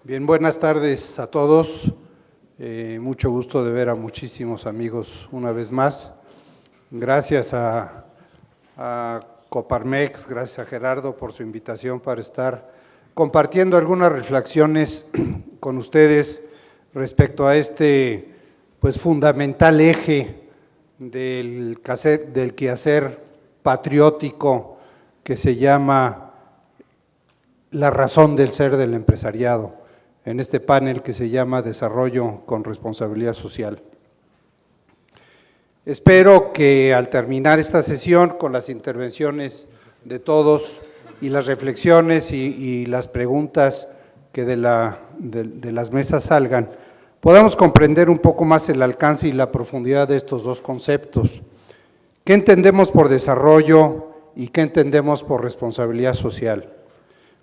Bien, buenas tardes a todos. Mucho gusto de ver a muchísimos amigos una vez más. Gracias a Coparmex, gracias a Gerardo por su invitación para estar compartiendo algunas reflexiones con ustedes respecto a este fundamental eje del quehacer patriótico que se llama la razón del ser del empresariado, en este panel que se llama Desarrollo con Responsabilidad Social. Espero que al terminar esta sesión, con las intervenciones de todos y las reflexiones y las preguntas que de las mesas salgan, podamos comprender un poco más el alcance y la profundidad de estos dos conceptos. ¿Qué entendemos por desarrollo y qué entendemos por responsabilidad social?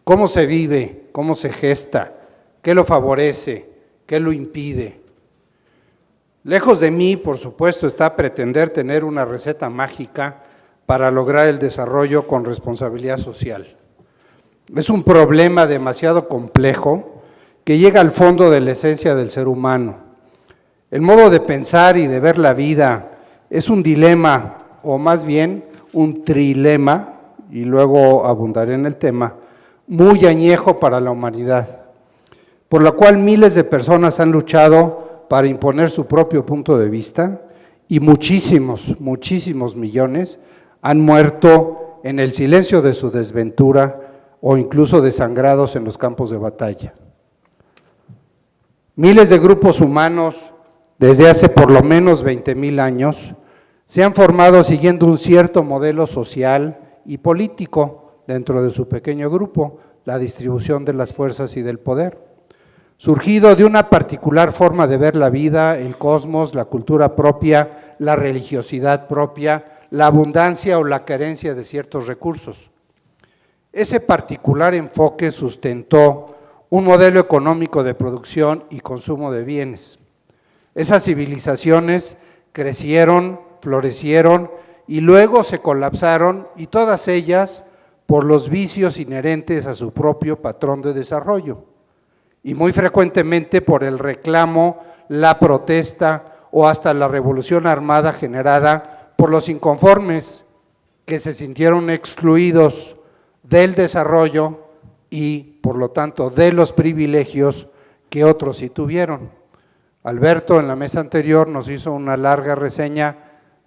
¿Cómo se vive? ¿Cómo se gesta? ¿Qué lo favorece? ¿Qué lo impide? Lejos de mí, por supuesto, está pretender tener una receta mágica para lograr el desarrollo con responsabilidad social. Es un problema demasiado complejo que llega al fondo de la esencia del ser humano. El modo de pensar y de ver la vida es un dilema, o más bien un trilema, y luego abundaré en el tema, muy añejo para la humanidad, por la cual miles de personas han luchado para imponer su propio punto de vista y muchísimos millones han muerto en el silencio de su desventura o incluso desangrados en los campos de batalla. Miles de grupos humanos, desde hace por lo menos 20,000 años, se han formado siguiendo un cierto modelo social y político dentro de su pequeño grupo, la distribución de las fuerzas y del poder. Surgido de una particular forma de ver la vida, el cosmos, la cultura propia, la religiosidad propia, la abundancia o la carencia de ciertos recursos. Ese particular enfoque sustentó un modelo económico de producción y consumo de bienes. Esas civilizaciones crecieron, florecieron y luego se colapsaron, y todas ellas por los vicios inherentes a su propio patrón de desarrollo, y muy frecuentemente por el reclamo, la protesta o hasta la revolución armada generada por los inconformes que se sintieron excluidos del desarrollo y, por lo tanto, de los privilegios que otros sí tuvieron. Alberto, en la mesa anterior, nos hizo una larga reseña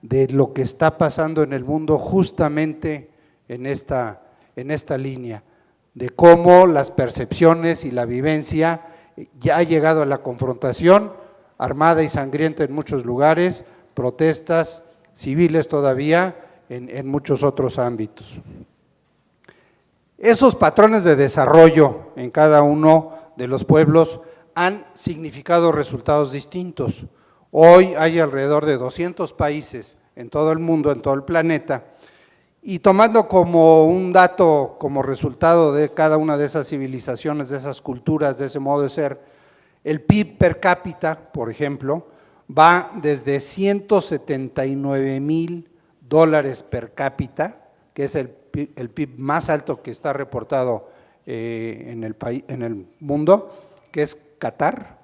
de lo que está pasando en el mundo justamente en esta línea, de cómo las percepciones y la vivencia ya ha llegado a la confrontación armada y sangrienta en muchos lugares, protestas civiles todavía en muchos otros ámbitos. Esos patrones de desarrollo en cada uno de los pueblos han significado resultados distintos. Hoy hay alrededor de 200 países en todo el mundo, en todo el planeta, y tomando como un dato, como resultado de cada una de esas civilizaciones, de esas culturas, de ese modo de ser, el PIB per cápita, por ejemplo, va desde $179,000 per cápita, que es el PIB más alto que está reportado en el mundo, que es Qatar,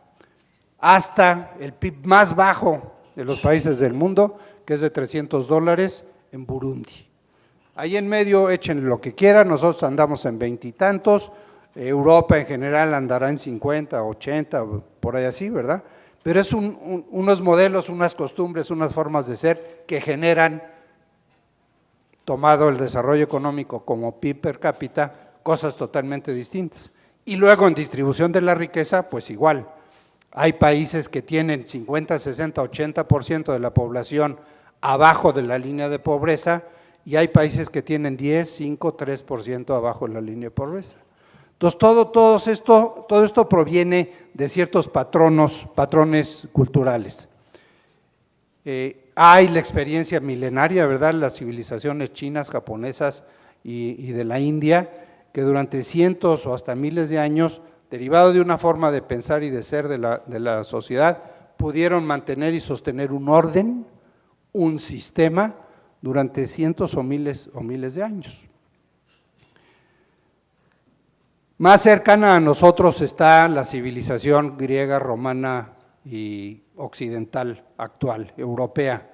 hasta el PIB más bajo de los países del mundo, que es de $300 en Burundi. Ahí en medio échenle lo que quieran, nosotros andamos en 20 y tantos, Europa en general andará en 50, 80, por ahí así, ¿verdad? Pero es unos modelos, unas costumbres, unas formas de ser que generan, tomado el desarrollo económico como PIB per cápita, cosas totalmente distintas. Y luego en distribución de la riqueza, pues igual, hay países que tienen 50, 60, 80% de la población abajo de la línea de pobreza, y hay países que tienen 10, 5, 3% abajo de la línea de pobreza. Entonces, todo esto proviene de ciertos patrones culturales. Hay la experiencia milenaria, ¿verdad?, las civilizaciones chinas, japonesas y de la India, que durante cientos o hasta miles de años, derivado de una forma de pensar y de ser de la sociedad, pudieron mantener y sostener un orden, un sistema, durante cientos o miles de años. Más cercana a nosotros está la civilización griega, romana y occidental actual, europea,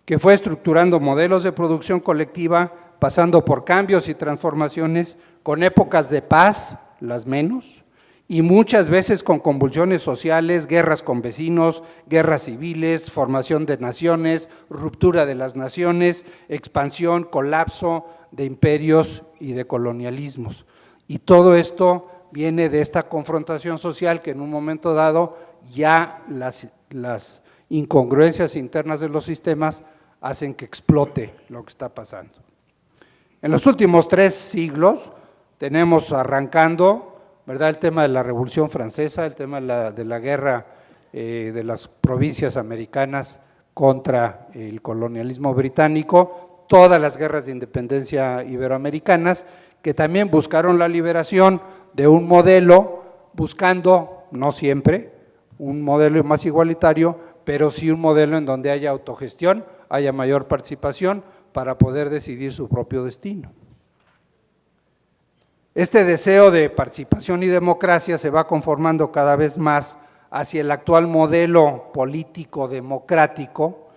que fue estructurando modelos de producción colectiva, pasando por cambios y transformaciones, con épocas de paz, las menos, y muchas veces con convulsiones sociales, guerras con vecinos, guerras civiles, formación de naciones, ruptura de las naciones, expansión, colapso de imperios y de colonialismos. Y todo esto viene de esta confrontación social que en un momento dado ya las incongruencias internas de los sistemas hacen que explote lo que está pasando. En los últimos 3 siglos tenemos arrancando, ¿verdad?, el tema de la Revolución Francesa, el tema de la guerra de las provincias americanas contra el colonialismo británico, todas las guerras de independencia iberoamericanas, que también buscaron la liberación de un modelo, buscando, no siempre, un modelo más igualitario, pero sí un modelo en donde haya autogestión, haya mayor participación para poder decidir su propio destino. Este deseo de participación y democracia se va conformando cada vez más hacia el actual modelo político democrático,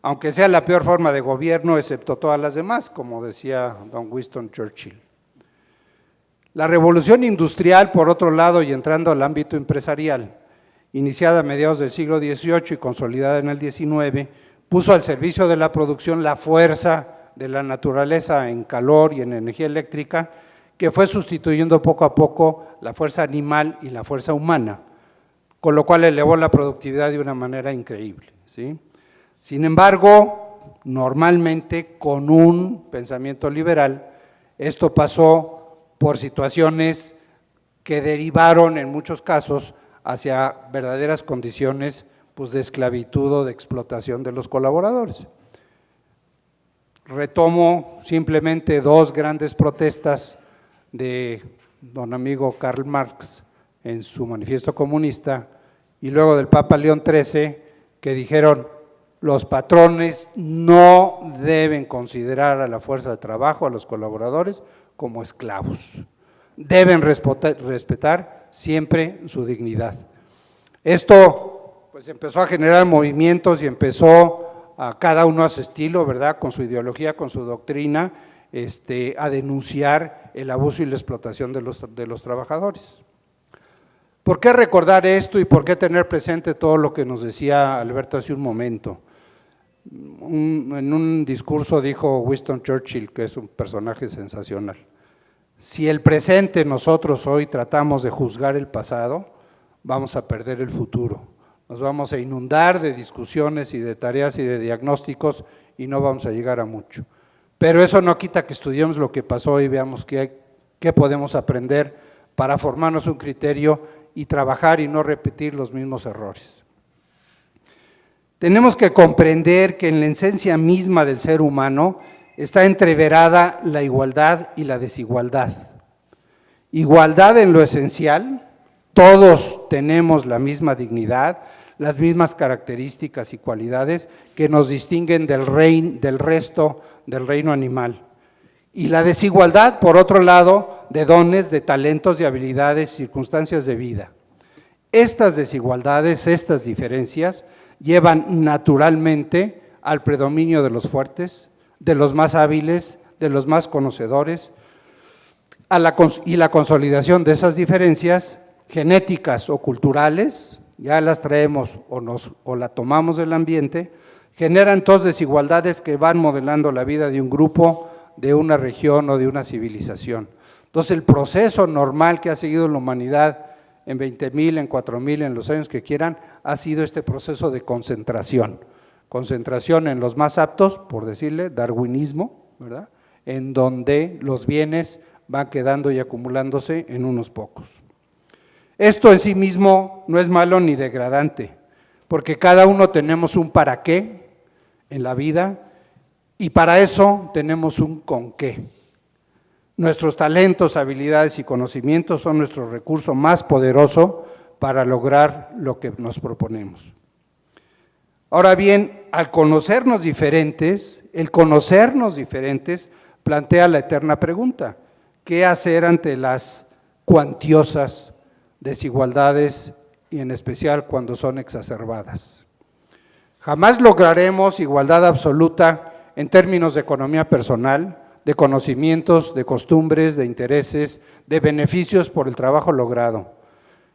aunque sea la peor forma de gobierno excepto todas las demás, como decía don Winston Churchill. La revolución industrial, por otro lado, y entrando al ámbito empresarial, iniciada a mediados del siglo XVIII y consolidada en el XIX, puso al servicio de la producción la fuerza de la naturaleza en calor y en energía eléctrica, que fue sustituyendo poco a poco la fuerza animal y la fuerza humana, con lo cual elevó la productividad de una manera increíble, ¿sí? Sin embargo, normalmente con un pensamiento liberal, esto pasó por situaciones que derivaron en muchos casos hacia verdaderas condiciones pues, de esclavitud o de explotación de los colaboradores. Retomo simplemente 2 grandes protestas de don amigo Karl Marx en su manifiesto comunista y luego del Papa León XIII, que dijeron: los patrones no deben considerar a la fuerza de trabajo, a los colaboradores, como esclavos, deben respetar siempre su dignidad. Esto pues empezó a generar movimientos y empezó a cada uno a su estilo, ¿verdad?, con su ideología, con su doctrina, a denunciar el abuso y la explotación de los trabajadores. ¿Por qué recordar esto y por qué tener presente todo lo que nos decía Alberto hace un momento? En un discurso dijo Winston Churchill, que es un personaje sensacional: si el presente nosotros hoy tratamos de juzgar el pasado, vamos a perder el futuro, nos vamos a inundar de discusiones y de tareas y de diagnósticos y no vamos a llegar a mucho. Pero eso no quita que estudiemos lo que pasó y veamos qué podemos aprender para formarnos un criterio y trabajar y no repetir los mismos errores. Tenemos que comprender que en la esencia misma del ser humano está entreverada la igualdad y la desigualdad. Igualdad en lo esencial, todos tenemos la misma dignidad, las mismas características y cualidades que nos distinguen del resto del reino animal. Y la desigualdad, por otro lado, de dones, de talentos, de habilidades, circunstancias de vida. Estas desigualdades, estas diferencias, llevan naturalmente al predominio de los fuertes, de los más hábiles, de los más conocedores, y la consolidación de esas diferencias genéticas o culturales, ya las traemos o la tomamos del ambiente, generan entonces desigualdades que van modelando la vida de un grupo, de una región o de una civilización. Entonces el proceso normal que ha seguido la humanidad en 20.000, en 4.000, en los años que quieran, ha sido este proceso de concentración en los más aptos, por decirle, darwinismo, ¿verdad?, en donde los bienes van quedando y acumulándose en unos pocos. Esto en sí mismo no es malo ni degradante, porque cada uno tenemos un para qué en la vida y para eso tenemos un con qué. Nuestros talentos, habilidades y conocimientos son nuestro recurso más poderoso para lograr lo que nos proponemos. Ahora bien, al conocernos diferentes, el conocernos diferentes plantea la eterna pregunta: ¿qué hacer ante las cuantiosas desigualdades y en especial cuando son exacerbadas. Jamás lograremos igualdad absoluta en términos de economía personal, de conocimientos, de costumbres, de intereses, de beneficios por el trabajo logrado.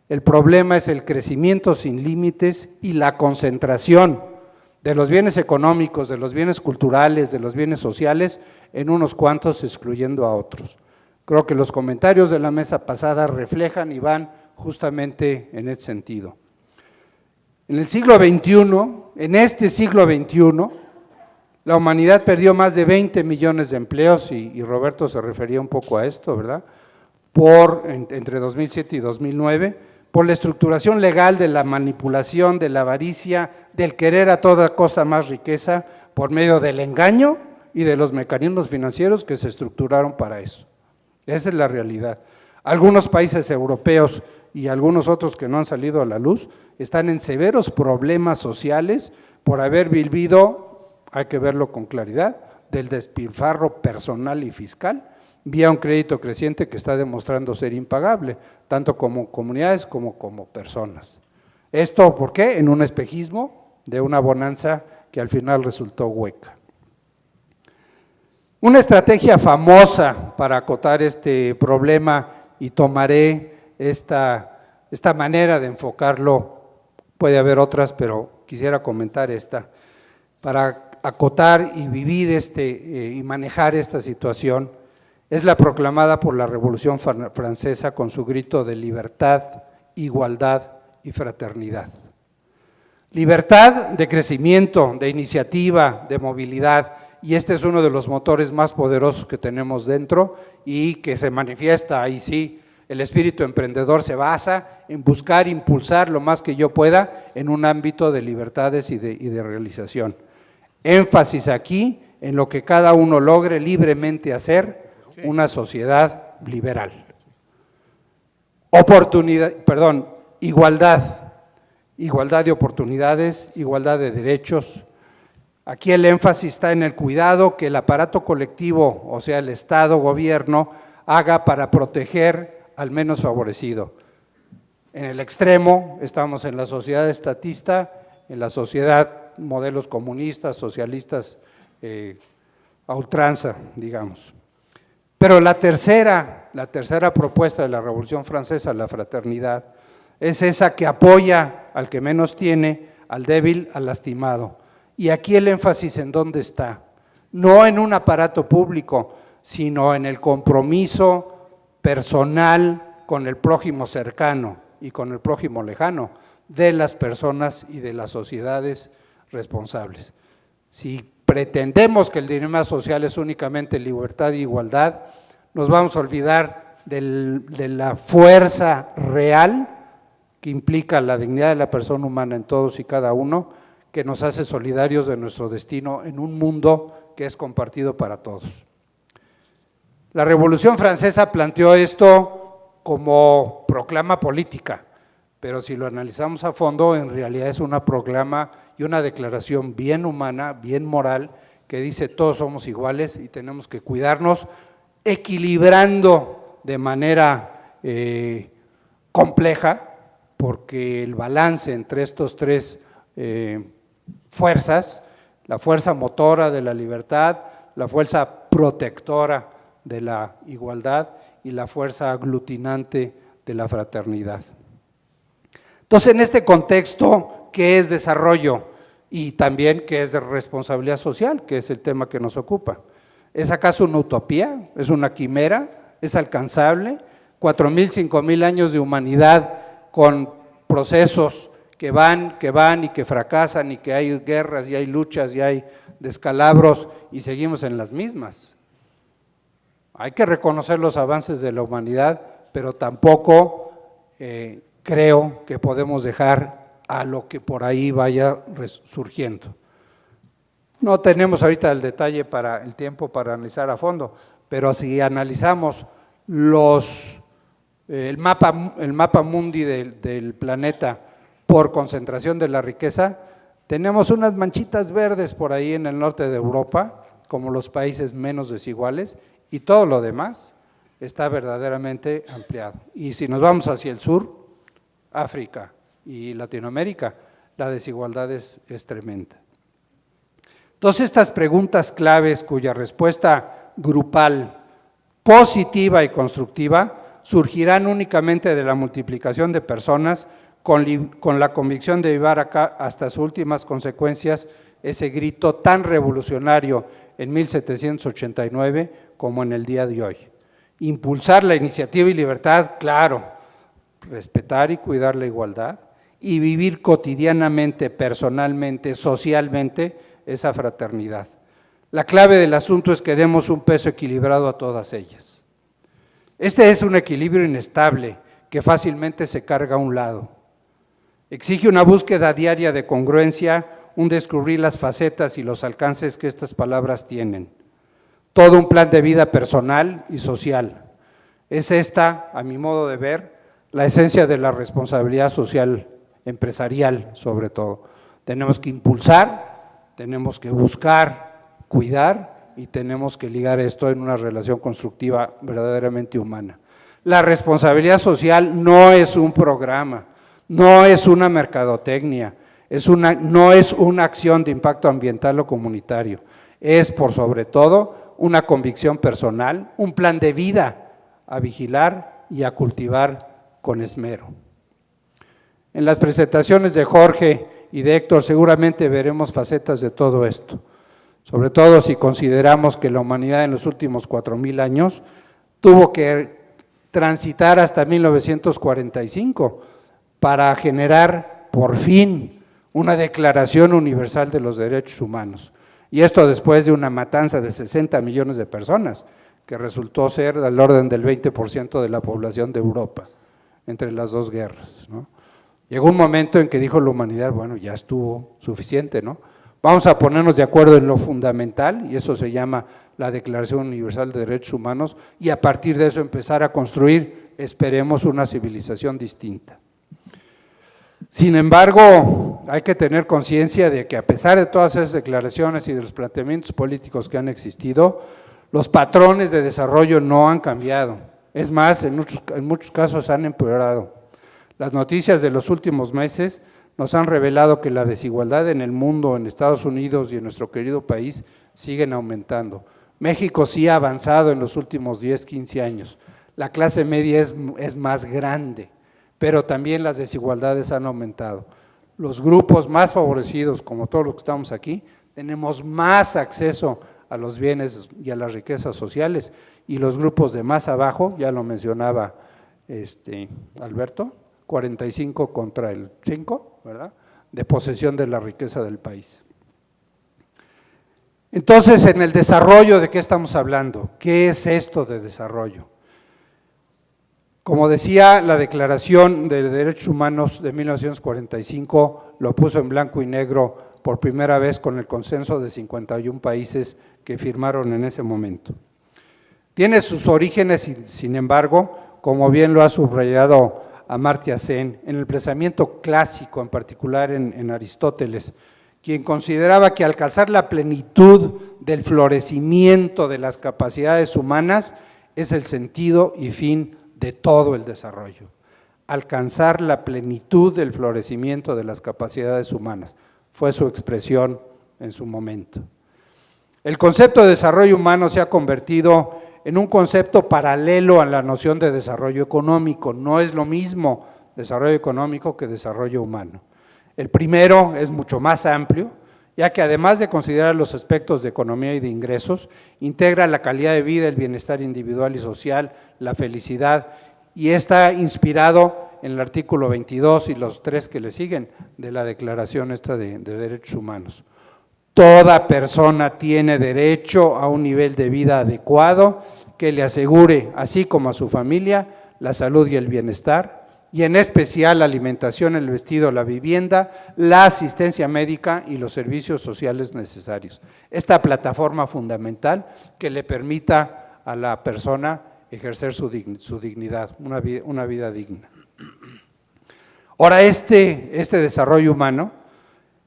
El problema es el crecimiento sin límites y la concentración de los bienes económicos, de los bienes culturales, de los bienes sociales en unos cuantos, excluyendo a otros. Creo que los comentarios de la mesa pasada reflejan y van justamente en ese sentido. En el siglo XXI, en este siglo XXI, la humanidad perdió más de 20 millones de empleos, y Roberto se refería un poco a esto, ¿verdad?, entre 2007 y 2009, por la estructuración legal de la manipulación, de la avaricia, del querer a toda costa más riqueza, por medio del engaño y de los mecanismos financieros que se estructuraron para eso. Esa es la realidad. Algunos países europeos y algunos otros que no han salido a la luz están en severos problemas sociales por haber vivido, hay que verlo con claridad, del despilfarro personal y fiscal, vía un crédito creciente que está demostrando ser impagable, tanto como comunidades como personas. ¿Esto por qué? En un espejismo de una bonanza que al final resultó hueca. Una estrategia famosa para acotar este problema, y tomaré esta manera de enfocarlo, puede haber otras, pero quisiera comentar esta, para acotar y vivir y manejar esta situación, es la proclamada por la Revolución Francesa con su grito de libertad, igualdad y fraternidad. Libertad de crecimiento, de iniciativa, de movilidad, y este es uno de los motores más poderosos que tenemos dentro y que se manifiesta, ahí sí, el espíritu emprendedor se basa en buscar impulsar lo más que yo pueda en un ámbito de libertades y de realización. Énfasis aquí en lo que cada uno logre libremente hacer, una sociedad liberal. Igualdad de oportunidades, igualdad de derechos. Aquí el énfasis está en el cuidado que el aparato colectivo, o sea, el Estado, gobierno, haga para proteger al menos favorecido. En el extremo estamos en la sociedad estatista, en la sociedad modelos comunistas, socialistas, a ultranza, digamos. Pero la tercera propuesta de la Revolución Francesa, la fraternidad, es esa que apoya al que menos tiene, al débil, al lastimado. Y aquí el énfasis en dónde está, no en un aparato público, sino en el compromiso personal con el prójimo cercano y con el prójimo lejano de las personas y de las sociedades responsables. Si pretendemos que el dilema social es únicamente libertad e igualdad, nos vamos a olvidar de la fuerza real que implica la dignidad de la persona humana en todos y cada uno, que nos hace solidarios de nuestro destino en un mundo que es compartido para todos. La Revolución Francesa planteó esto como proclama política, pero si lo analizamos a fondo, en realidad es una proclama y una declaración bien humana, bien moral, que dice todos somos iguales y tenemos que cuidarnos, equilibrando de manera compleja, porque el balance entre estos tres fuerzas, la fuerza motora de la libertad, la fuerza protectora de la igualdad y la fuerza aglutinante de la fraternidad. Entonces, en este contexto, ¿qué es desarrollo? Y también, ¿qué es de responsabilidad social? Que es el tema que nos ocupa. ¿Es acaso una utopía? ¿Es una quimera? ¿Es alcanzable? 4.000, 5.000 años de humanidad con procesos que van y que fracasan y que hay guerras y hay luchas y hay descalabros y seguimos en las mismas. Hay que reconocer los avances de la humanidad, pero tampoco creo que podemos dejar a lo que por ahí vaya surgiendo. No tenemos ahorita el tiempo para analizar a fondo, pero si analizamos el mapa mundi del planeta por concentración de la riqueza, tenemos unas manchitas verdes por ahí en el norte de Europa, como los países menos desiguales, y todo lo demás está verdaderamente ampliado. Y si nos vamos hacia el sur, África y Latinoamérica, la desigualdad es tremenda. Entonces, estas preguntas claves cuya respuesta grupal, positiva y constructiva, surgirán únicamente de la multiplicación de personas con la convicción de llevar acá hasta sus últimas consecuencias ese grito tan revolucionario en 1789 como en el día de hoy. Impulsar la iniciativa y libertad, claro, respetar y cuidar la igualdad y vivir cotidianamente, personalmente, socialmente esa fraternidad. La clave del asunto es que demos un peso equilibrado a todas ellas. Este es un equilibrio inestable que fácilmente se carga a un lado. Exige una búsqueda diaria de congruencia, un descubrir las facetas y los alcances que estas palabras tienen. Todo un plan de vida personal y social. Es esta, a mi modo de ver, la esencia de la responsabilidad social empresarial, sobre todo. Tenemos que impulsar, tenemos que buscar, cuidar y tenemos que ligar esto en una relación constructiva verdaderamente humana. La responsabilidad social no es un programa, no es una mercadotecnia, no es una acción de impacto ambiental o comunitario, es por sobre todo una convicción personal, un plan de vida a vigilar y a cultivar con esmero. En las presentaciones de Jorge y de Héctor seguramente veremos facetas de todo esto, sobre todo si consideramos que la humanidad en los últimos 4,000 años tuvo que transitar hasta 1945 para generar por fin una Declaración Universal de los Derechos Humanos. Y esto después de una matanza de 60 millones de personas, que resultó ser del orden del 20% de la población de Europa, entre las dos guerras, ¿no? Llegó un momento en que dijo la humanidad, bueno, ya estuvo suficiente, ¿no? Vamos a ponernos de acuerdo en lo fundamental, y eso se llama la Declaración Universal de Derechos Humanos, y a partir de eso empezar a construir, esperemos, una civilización distinta. Sin embargo, hay que tener conciencia de que a pesar de todas esas declaraciones y de los planteamientos políticos que han existido, los patrones de desarrollo no han cambiado, es más, en muchos casos han empeorado. Las noticias de los últimos meses nos han revelado que la desigualdad en el mundo, en Estados Unidos y en nuestro querido país siguen aumentando. México sí ha avanzado en los últimos 10, 15 años, la clase media es más grande, pero también las desigualdades han aumentado. Los grupos más favorecidos, como todos los que estamos aquí, tenemos más acceso a los bienes y a las riquezas sociales, y los grupos de más abajo, ya lo mencionaba Alberto, 45 contra el 5, ¿verdad?, de posesión de la riqueza del país. Entonces, en el desarrollo, ¿de qué estamos hablando? ¿Qué es esto de desarrollo? Como decía, la Declaración de Derechos Humanos de 1945 lo puso en blanco y negro por primera vez con el consenso de 51 países que firmaron en ese momento. Tiene sus orígenes, sin embargo, como bien lo ha subrayado Amartya Sen, en el pensamiento clásico, en particular en Aristóteles, quien consideraba que alcanzar la plenitud del florecimiento de las capacidades humanas es el sentido y fin de todo el desarrollo. Alcanzar la plenitud del florecimiento de las capacidades humanas, fue su expresión en su momento. El concepto de desarrollo humano se ha convertido en un concepto paralelo a la noción de desarrollo económico. No es lo mismo desarrollo económico que desarrollo humano. El primero es mucho más amplio, ya que además de considerar los aspectos de economía y de ingresos, integra la calidad de vida, el bienestar individual y social, la felicidad, y está inspirado en el artículo 22 y los 3 que le siguen de la Declaración de Derechos Humanos. Toda persona tiene derecho a un nivel de vida adecuado que le asegure, así como a su familia, la salud y el bienestar, y en especial la alimentación, el vestido, la vivienda, la asistencia médica y los servicios sociales necesarios. Esta plataforma fundamental que le permita a la persona ejercer su dignidad, una vida digna. Ahora, este desarrollo humano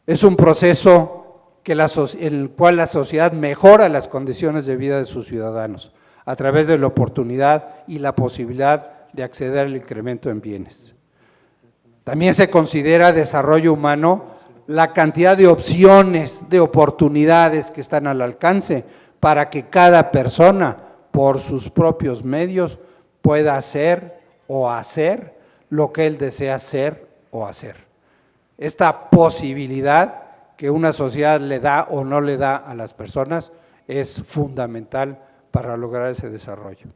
es un proceso en el cual la sociedad mejora las condiciones de vida de sus ciudadanos, a través de la oportunidad y la posibilidad de acceder al incremento en bienes. También se considera desarrollo humano la cantidad de opciones, de oportunidades que están al alcance para que cada persona, por sus propios medios, pueda hacer o hacer lo que él desea hacer o hacer. Esta posibilidad que una sociedad le da o no le da a las personas es fundamental para lograr ese desarrollo.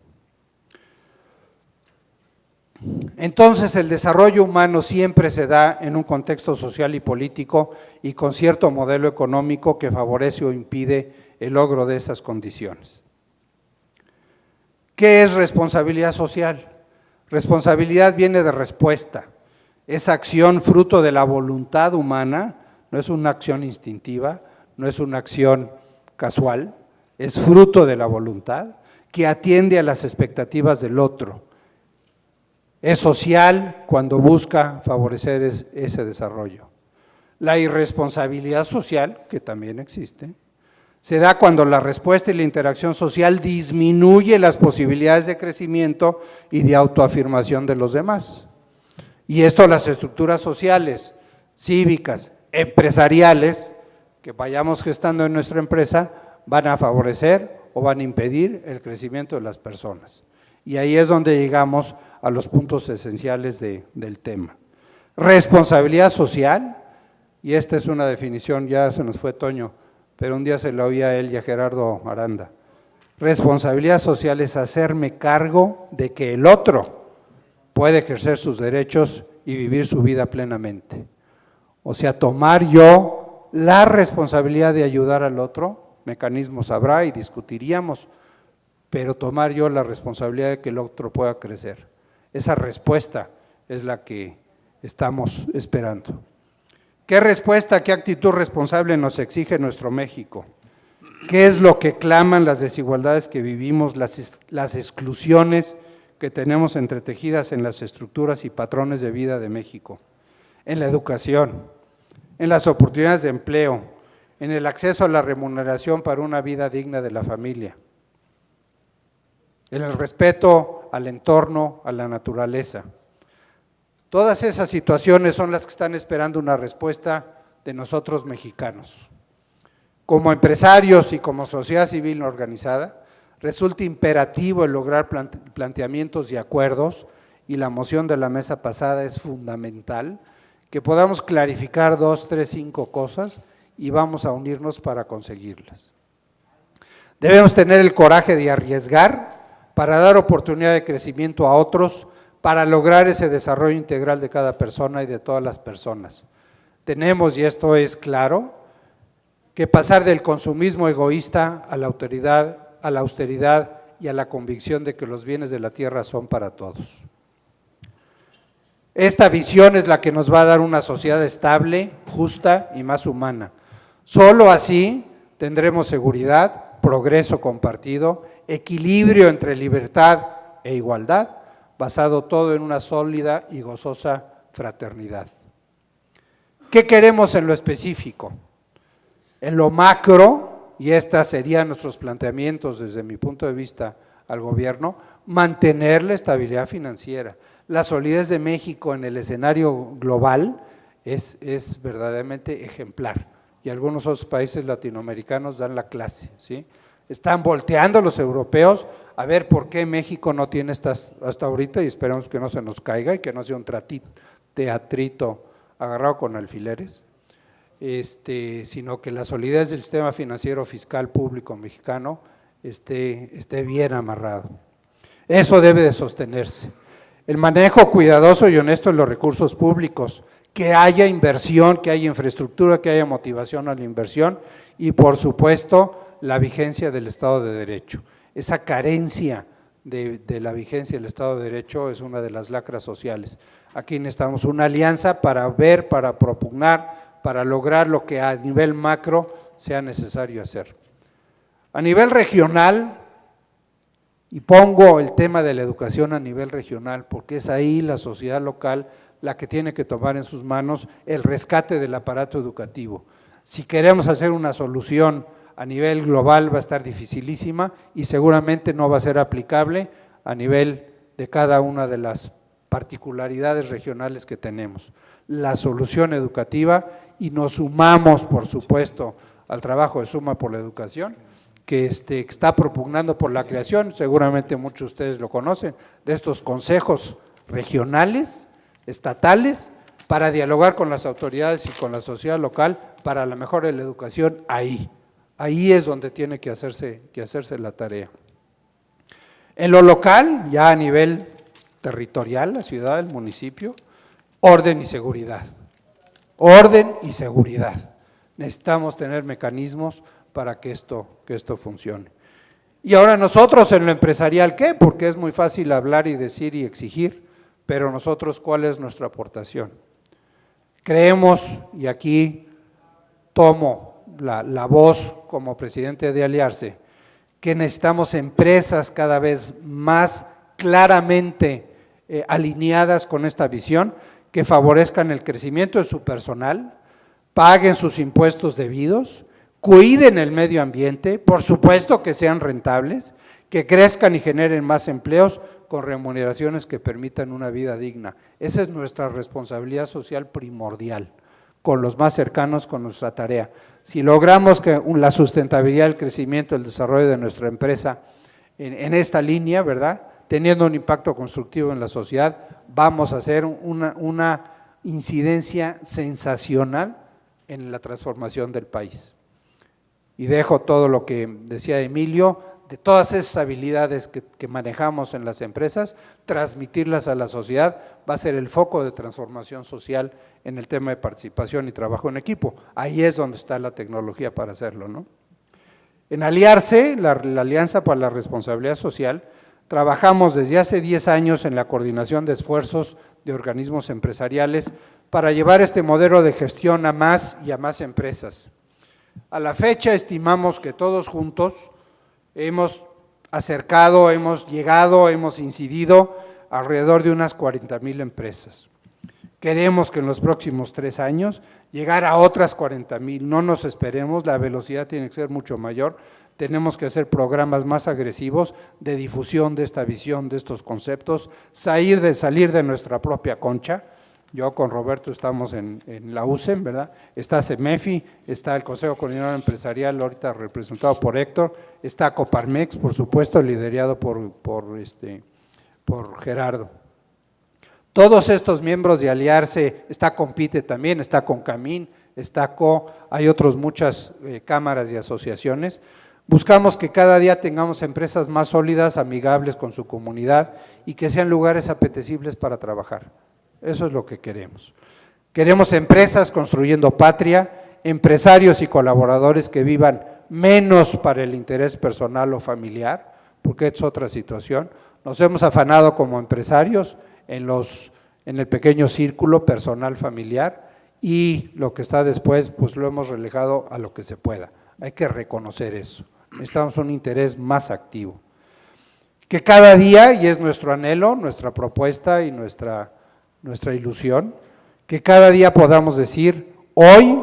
Entonces, el desarrollo humano siempre se da en un contexto social y político y con cierto modelo económico que favorece o impide el logro de esas condiciones. ¿Qué es responsabilidad social? Responsabilidad viene de respuesta, es acción fruto de la voluntad humana, no es una acción instintiva, no es una acción casual, es fruto de la voluntad que atiende a las expectativas del otro. Es social cuando busca favorecer ese desarrollo. La irresponsabilidad social, que también existe, se da cuando la respuesta y la interacción social disminuye las posibilidades de crecimiento y de autoafirmación de los demás. Y esto las estructuras sociales, cívicas, empresariales, que vayamos gestando en nuestra empresa, van a favorecer o van a impedir el crecimiento de las personas. Y ahí es donde llegamos a los puntos esenciales del tema. Responsabilidad social, y esta es una definición, ya se nos fue Toño, pero un día se la oí a él y a Gerardo Aranda. Responsabilidad social es hacerme cargo de que el otro puede ejercer sus derechos y vivir su vida plenamente. O sea, tomar yo la responsabilidad de ayudar al otro, mecanismos habrá y discutiríamos, pero tomar yo la responsabilidad de que el otro pueda crecer. Esa respuesta es la que estamos esperando. ¿Qué respuesta, qué actitud responsable nos exige nuestro México? ¿Qué es lo que claman las desigualdades que vivimos, las exclusiones que tenemos entretejidas en las estructuras y patrones de vida de México? En la educación, en las oportunidades de empleo, en el acceso a la remuneración para una vida digna de la familia, en el respeto al entorno, a la naturaleza. Todas esas situaciones son las que están esperando una respuesta de nosotros mexicanos. Como empresarios y como sociedad civil organizada, resulta imperativo el lograr planteamientos y acuerdos, y la moción de la mesa pasada es fundamental, que podamos clarificar 2, 3, 5 cosas y vamos a unirnos para conseguirlas. Debemos tener el coraje de arriesgar para dar oportunidad de crecimiento a otros, para lograr ese desarrollo integral de cada persona y de todas las personas. Tenemos, y esto es claro, que pasar del consumismo egoísta a la austeridad y a la convicción de que los bienes de la tierra son para todos. Esta visión es la que nos va a dar una sociedad estable, justa y más humana. Solo así tendremos seguridad, progreso compartido, equilibrio entre libertad e igualdad, basado todo en una sólida y gozosa fraternidad. ¿Qué queremos en lo específico? En lo macro, y estos serían nuestros planteamientos desde mi punto de vista al gobierno, mantener la estabilidad financiera. La solidez de México en el escenario global es verdaderamente ejemplar, y algunos otros países latinoamericanos dan la clase, ¿sí? Están volteando los europeos a ver por qué México no tiene estas hasta ahorita, y esperemos que no se nos caiga y que no sea un teatrito agarrado con alfileres, sino que la solidez del sistema financiero fiscal público mexicano esté bien amarrado. Eso debe de sostenerse. El manejo cuidadoso y honesto de los recursos públicos, que haya inversión, que haya infraestructura, que haya motivación a la inversión y por supuesto la vigencia del Estado de Derecho. Esa carencia de la vigencia del Estado de Derecho es una de las lacras sociales. Aquí necesitamos una alianza para ver, para propugnar, para lograr lo que a nivel macro sea necesario hacer. A nivel regional, y pongo el tema de la educación a nivel regional, porque es ahí la sociedad local la que tiene que tomar en sus manos el rescate del aparato educativo. Si queremos hacer una solución a nivel global va a estar dificilísima y seguramente no va a ser aplicable a nivel de cada una de las particularidades regionales que tenemos. La solución educativa, y nos sumamos, por supuesto, al trabajo de Suma por la Educación, que está propugnando por la creación, seguramente muchos de ustedes lo conocen, de estos consejos regionales, estatales, para dialogar con las autoridades y con la sociedad local para la mejora de la educación ahí. Ahí es donde tiene que hacerse la tarea. En lo local, ya a nivel territorial, la ciudad, el municipio, orden y seguridad. Orden y seguridad. Necesitamos tener mecanismos para que esto funcione. Y ahora nosotros en lo empresarial, ¿qué? Porque es muy fácil hablar y decir y exigir, pero nosotros, ¿cuál es nuestra aportación? Creemos, y aquí tomo la voz como presidente de Aliarse, que necesitamos empresas cada vez más claramente alineadas con esta visión, que favorezcan el crecimiento de su personal, paguen sus impuestos debidos, cuiden el medio ambiente, por supuesto que sean rentables, que crezcan y generen más empleos con remuneraciones que permitan una vida digna. Esa es nuestra responsabilidad social primordial, con los más cercanos, con nuestra tarea. Si logramos que la sustentabilidad, el crecimiento, el desarrollo de nuestra empresa en esta línea, ¿verdad?, teniendo un impacto constructivo en la sociedad, vamos a hacer una incidencia sensacional en la transformación del país. Y dejo todo lo que decía Emilio, de todas esas habilidades que manejamos en las empresas, transmitirlas a la sociedad va a ser el foco de transformación social en el tema de participación y trabajo en equipo. Ahí es donde está la tecnología para hacerlo, ¿no? En Aliarse, la Alianza para la Responsabilidad Social, trabajamos desde hace 10 años en la coordinación de esfuerzos de organismos empresariales para llevar este modelo de gestión a más y a más empresas. A la fecha estimamos que todos juntos hemos acercado, hemos llegado, hemos incidido alrededor de unas 40,000 empresas. Queremos que en los próximos 3 años llegar a otras 40,000, no nos esperemos, la velocidad tiene que ser mucho mayor, tenemos que hacer programas más agresivos de difusión de esta visión, de estos conceptos, salir de nuestra propia concha. Yo con Roberto estamos en la USEM, ¿verdad? Está CEMEFI, está el Consejo Coordinador Empresarial, ahorita representado por Héctor, está Coparmex, por supuesto, liderado por Gerardo. Todos estos miembros de Aliarse, está Compite también, está Concamín, está hay otras muchas cámaras y asociaciones. Buscamos que cada día tengamos empresas más sólidas, amigables con su comunidad y que sean lugares apetecibles para trabajar. Eso es lo que queremos. Queremos empresas construyendo patria, empresarios y colaboradores que vivan menos para el interés personal o familiar, porque es otra situación. Nos hemos afanado como empresarios en el pequeño círculo personal familiar y lo que está después, pues lo hemos relegado a lo que se pueda. Hay que reconocer eso. Necesitamos un interés más activo. Que cada día, y es nuestro anhelo, nuestra propuesta y nuestra ilusión, que cada día podamos decir, hoy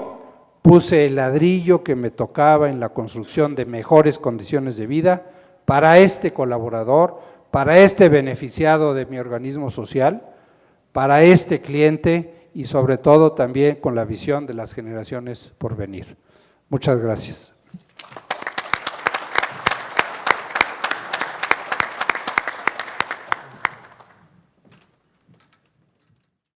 puse el ladrillo que me tocaba en la construcción de mejores condiciones de vida para este colaborador, para este beneficiado de mi organismo social, para este cliente y sobre todo también con la visión de las generaciones por venir. Muchas gracias.